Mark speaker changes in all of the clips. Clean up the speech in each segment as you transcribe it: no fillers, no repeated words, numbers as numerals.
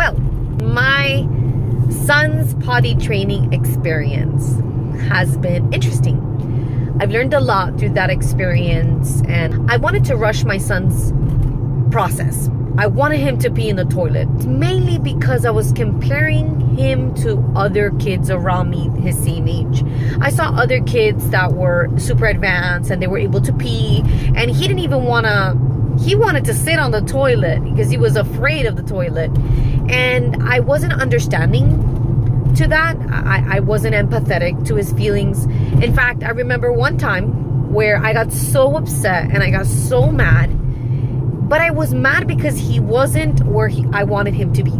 Speaker 1: Well, my son's potty training experience has been interesting. I've learned a lot through that experience, and I wanted to rush my son's process. I wanted him to pee in the toilet, mainly because I was comparing him to other kids around me his same age. I saw other kids that were super advanced and they were able to pee, and he didn't even he wanted to sit on the toilet because he was afraid of the toilet. And I wasn't understanding to that. I wasn't empathetic to his feelings. In fact, I remember one time where I got so upset and I got so mad, but I was mad because he wasn't where I wanted him to be.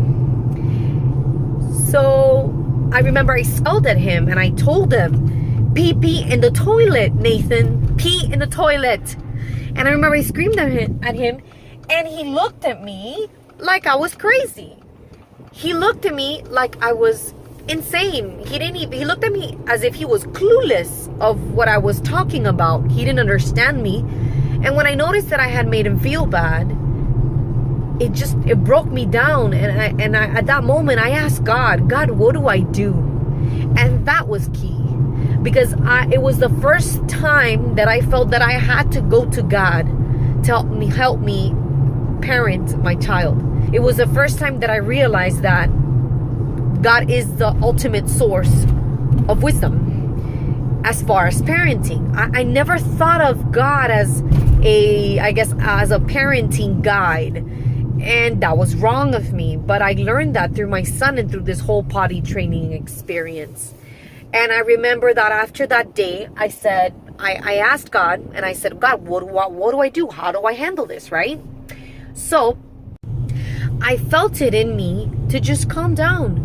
Speaker 1: So I remember I scowled at him and I told him, pee in the toilet, Nathan, pee in the toilet. And I remember I screamed at him, and he looked at me like I was crazy. He looked at me like I was insane. He looked at me as if he was clueless of what I was talking about. He didn't understand me. And when I noticed that I had made him feel bad, it broke me down. And I at that moment I asked God, what do I do? And that was key, because it was the first time that I felt that I had to go to God to help me parent my child. It was the first time that I realized that God is the ultimate source of wisdom as far as parenting. I never thought of God as a parenting guide, and that was wrong of me. But I learned that through my son and through this whole potty training experience. And I remember that after that day, I asked God, and I said, God, what do I do? How do I handle this, right? So I felt it in me to just calm down.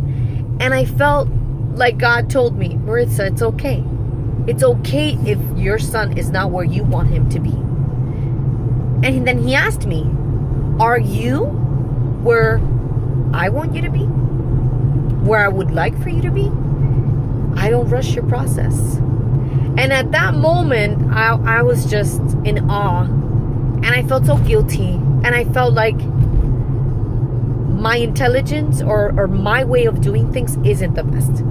Speaker 1: And I felt like God told me, Maritza, it's okay. It's okay if your son is not where you want him to be. And then he asked me, are you where I want you to be? Where I would like for you to be? I don't rush your process. And at that moment, I was just in awe. And I felt so guilty. And I felt like my intelligence or my way of doing things isn't the best.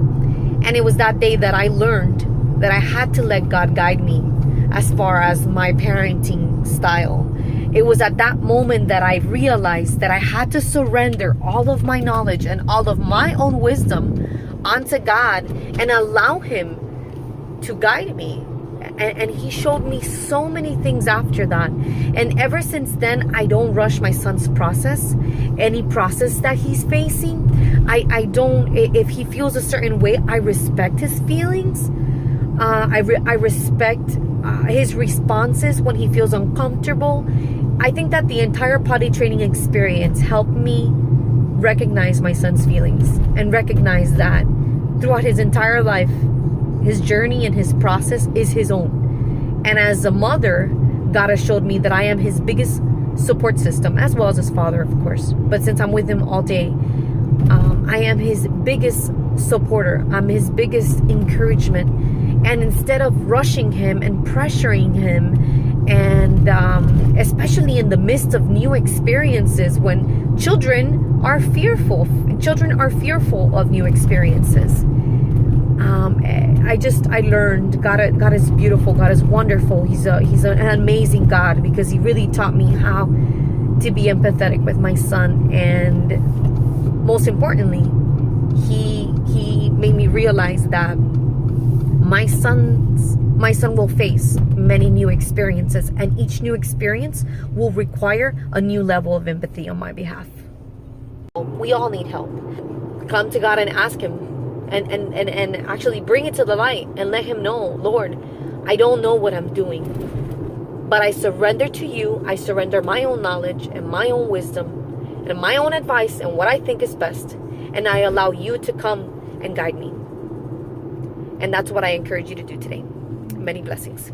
Speaker 1: And it was that day that I learned that I had to let God guide me as far as my parenting style. It was at that moment that I realized that I had to surrender all of my knowledge and all of my own wisdom onto God and allow Him to guide me. And He showed me so many things after that. And ever since then, I don't rush my son's process. Any process that he's facing, I don't, if he feels a certain way, I respect his feelings. I respect his responses when he feels uncomfortable. I think that the entire potty training experience helped me recognize my son's feelings and recognize that throughout his entire life, his journey and his process is his own. And as a mother, God has showed me that I am his biggest support system, as well as his father, of course. But since I'm with him all day, I am his biggest supporter. I'm his biggest encouragement. And instead of rushing him and pressuring him, and especially in the midst of new experiences, when children are fearful of new experiences. I learned God is beautiful. God is wonderful. He's an amazing God, because he really taught me how to be empathetic with my son. And most importantly, he made me realize that my son will face many new experiences, and each new experience will require a new level of empathy on my behalf. We all need help. Come to God and ask him, and actually bring it to the light and let him know, Lord, I don't know what I'm doing, but I surrender to you. I surrender my own knowledge and my own wisdom and my own advice and what I think is best, and I allow you to come and guide me. And that's what I encourage you to do today. Many blessings.